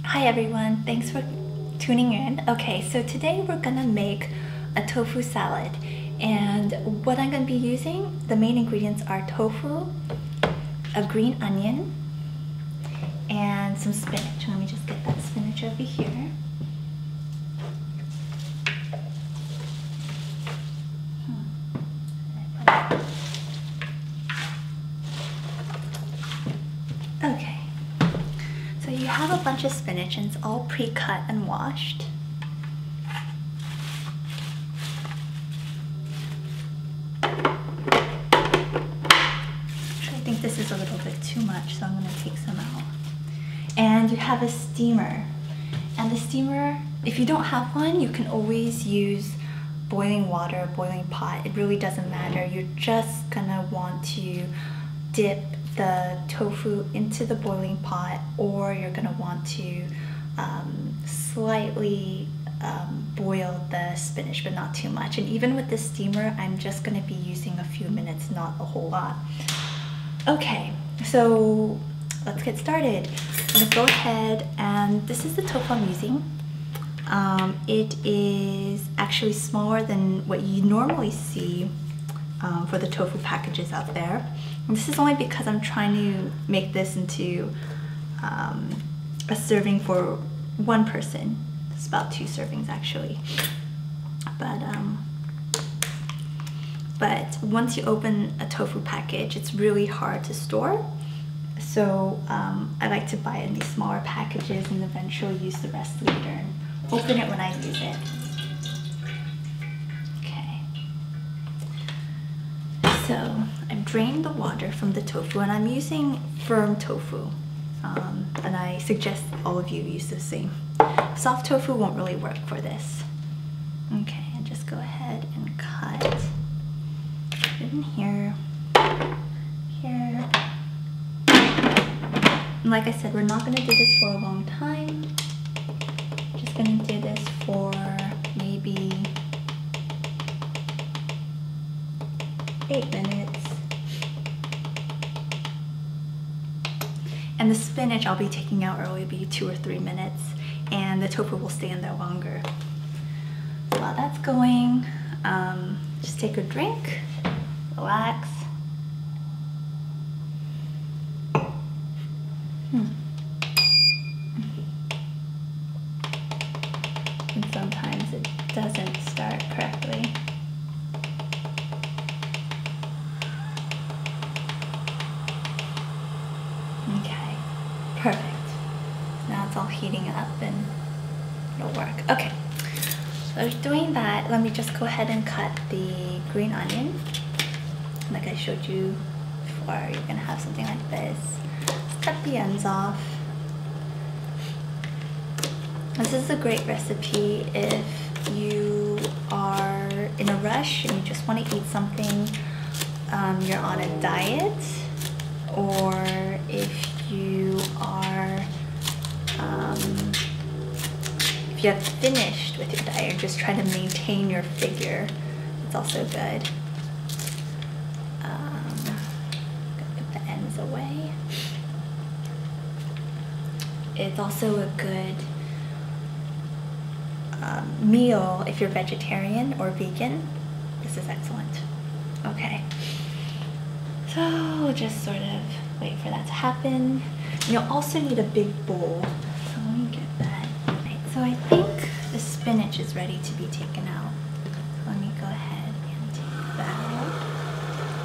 Hi everyone, thanks for tuning in. Okay, so today we're gonna make a tofu salad, and what I'm gonna be using, the main ingredients are tofu, a green onion, and some spinach. Let me just get that spinach over here. Okay, so you have a bunch of spinach and it's all pre-cut and washed. Actually, I think this is a little bit too much, so I'm going to take some out. And you have a steamer. And the steamer, if you don't have one, you can always use boiling water, boiling pot. It really doesn't matter. You're just gonna want to dip the tofu into the boiling pot, or you're gonna want to slightly boil the spinach, but not too much. And even with the steamer, I'm just gonna be using a few minutes, not a whole lot. Okay, so let's get started. I'm gonna go ahead, and this is the tofu I'm using. It is actually smaller than what you normally see for the tofu packages out there. And this is only because I'm trying to make this into a serving for one person. It's about 2 servings actually. But once you open a tofu package, it's really hard to store. So I like to buy it in these smaller packages and eventually use the rest later and open it when I use it. Okay. So I've drained the water from the tofu, and I'm using firm tofu. And I suggest all of you use the same. Soft tofu won't really work for this. Okay, and just go ahead and cut it in here, here. And like I said, we're not going to do this for a long time. Just going to do this for maybe 8 minutes. And the spinach I'll be taking out early, be 2 or 3 minutes, and the tofu will stay in there longer. So while that's going, just take a drink, relax. And sometimes it doesn't start correctly. Okay, perfect. Now it's all heating up and it'll work. Okay, so doing that, let me just go ahead and cut the green onion. Like I showed you before, you're gonna have something like this. Just cut the ends off. This is a great recipe if you are in a rush and you just want to eat something, you're on a diet, or if you are, if you have finished with your diet, you're just trying to maintain your figure, it's also good. Gonna put the ends away. It's also a good meal if you're vegetarian or vegan. This is excellent. Okay, so we'll just sort of wait for that to happen. You'll also need a big bowl, so let me get that. Right, so I think the spinach is ready to be taken out. So let me go ahead and take that out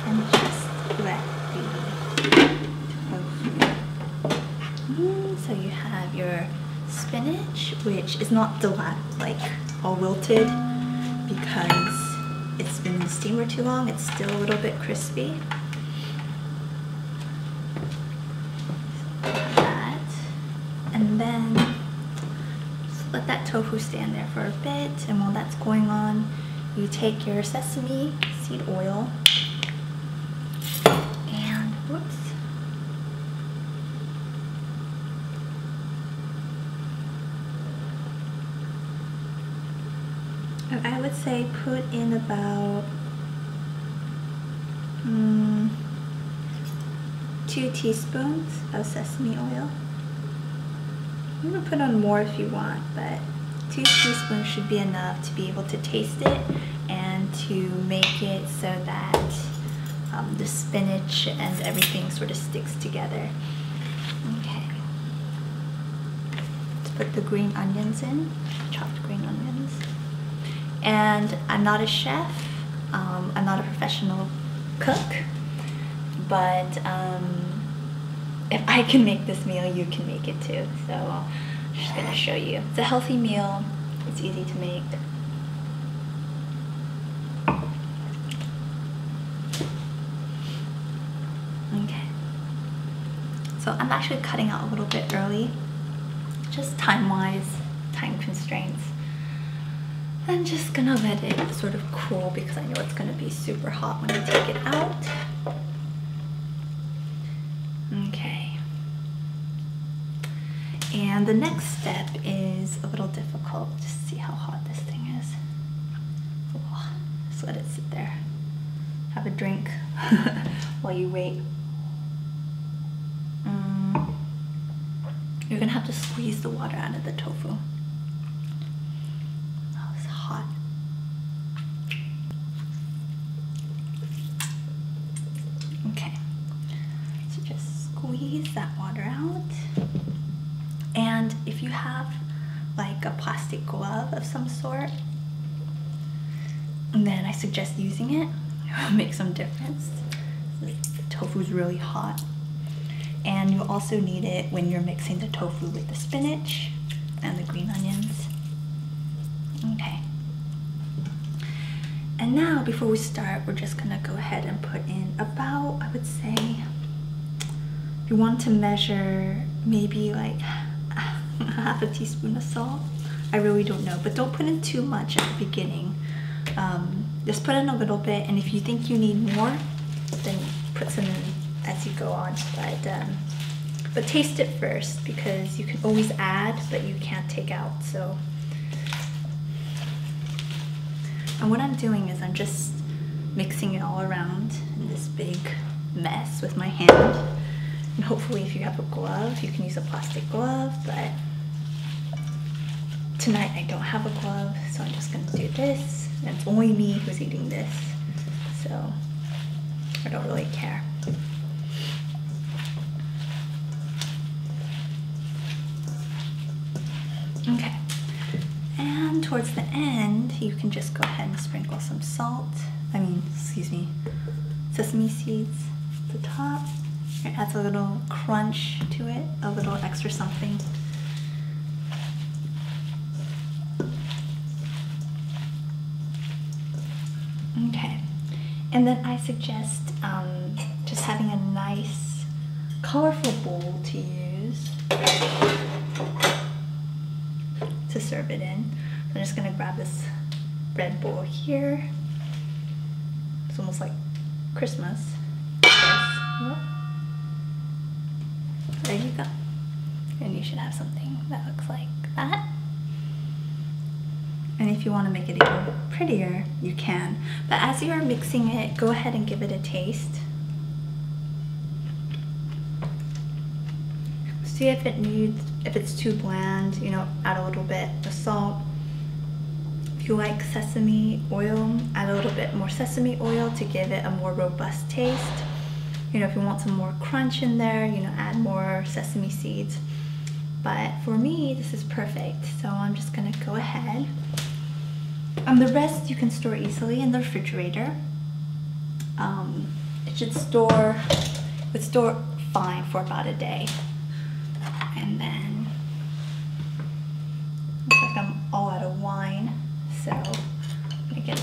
and just let the tofu. So you have your spinach, which is not like all wilted because it's been in the steamer too long. It's still a little bit crispy. So like that. And then just let that tofu stand there for a bit, and while that's going on, you take your sesame seed oil and whoops. I would say put in about 2 teaspoons of sesame oil. You can put on more if you want, but 2 teaspoons should be enough to be able to taste it and to make it so that the spinach and everything sort of sticks together. Okay. Let's put the green onions in, chopped green onions. And I'm not a chef, I'm not a professional cook, but if I can make this meal, you can make it too. So I'm just gonna show you. It's a healthy meal, it's easy to make. Okay, so I'm actually cutting out a little bit early, just time-wise, time constraints. I'm just gonna let it sort of cool because I know it's gonna be super hot when I take it out. Okay. And the next step is a little difficult. Just see how hot this thing is. Oh, just let it sit there. Have a drink while you wait. You're gonna have to squeeze the water out of the tofu. Oh, it's hot. Okay, so just squeeze that water out. And if you have like a plastic glove of some sort, then I suggest using it. It'll make some difference. The tofu's really hot. And you also need it when you're mixing the tofu with the spinach and the green onions. Okay. And now, before we start, we're just gonna go ahead and put in about, I would say, if you want to measure, maybe like half a teaspoon of salt. I really don't know, but don't put in too much at the beginning. Just put in a little bit, and if you think you need more, then put some in as you go on. But taste it first, because you can always add, but you can't take out. So, and what I'm doing is I'm just mixing it all around in this big mess with my hand. And hopefully, if you have a glove, you can use a plastic glove, but tonight I don't have a glove, so I'm just gonna do this. And it's only me who's eating this, so I don't really care. Okay, and towards the end, you can just go ahead and sprinkle some salt. Sesame seeds at the top. It adds a little crunch to it, a little extra something. Okay, and then I suggest just having a nice, colorful bowl to use to serve it in. So I'm just gonna grab this red bowl here. It's almost like Christmas. There you go. And you should have something that looks like that. And if you want to make it even prettier, you can. But as you're mixing it, go ahead and give it a taste. See if it's too bland, you know, add a little bit of salt. If you like sesame oil, add a little bit more sesame oil to give it a more robust taste. You know, if you want some more crunch in there, you know, add more sesame seeds. But for me, this is perfect. So I'm just gonna go ahead. The rest you can store easily in the refrigerator. It should store fine for about a day. And then, looks like I'm all out of wine, so I can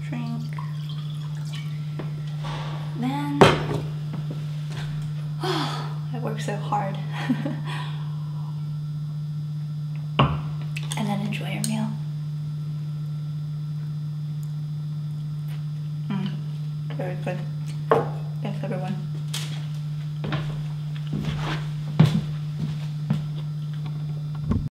drink. Then, oh, I worked so hard. And then enjoy your meal. Very good. Thanks, everyone.